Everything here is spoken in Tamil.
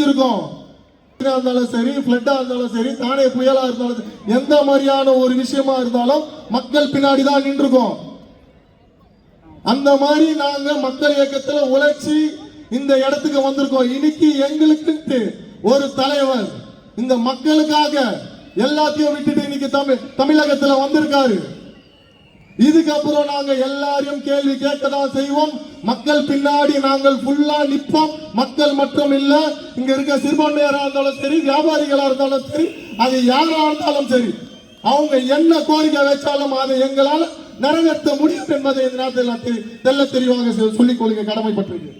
செஞ்சிருக்கோம். இருந்தாலும் சரி, பிளட்டா இருந்தாலும் சரி, தானே புயலா இருந்தாலும் எந்த மாதிரியான ஒரு விஷயமா இருந்தாலும் மக்கள் பின்னாடி தான் நின்றுக்கோம். அந்த மாதிரி நாங்க மக்கள் இயக்கத்துல உழைச்சி இந்த இடத்துக்கு வந்திருக்கோம். இன்னைக்கு எங்களுக்கு ஒரு தலைவர் இந்த மக்களுக்காக எல்லாத்தையும் விட்டுட்டு இன்னைக்கு தமிழகத்துல வந்திருக்காரு. இதுக்கப்புறம் நாங்க எல்லாரையும் கேள்வி கேட்கதான் செய்வோம். மக்கள் பின்னாடி நாங்கள் ஃபுல்லா நிற்போம். மக்கள் மட்டும் இல்ல, இங்க இருக்க சிறுபான்மையாரா இருந்தாலும் சரி, வியாபாரிகளா இருந்தாலும் சரி, அது யாரா இருந்தாலும் சரி, அவங்க என்ன கோரிக்கை வச்சாலும் அதை எங்களால் நிறைவேற்ற முடியும் என்பதை இந்த நேரத்தில் தெல்ல தெளிவாக சொல்லிக் கொள்ளுங்க கடமைப்பட்டிருக்கு.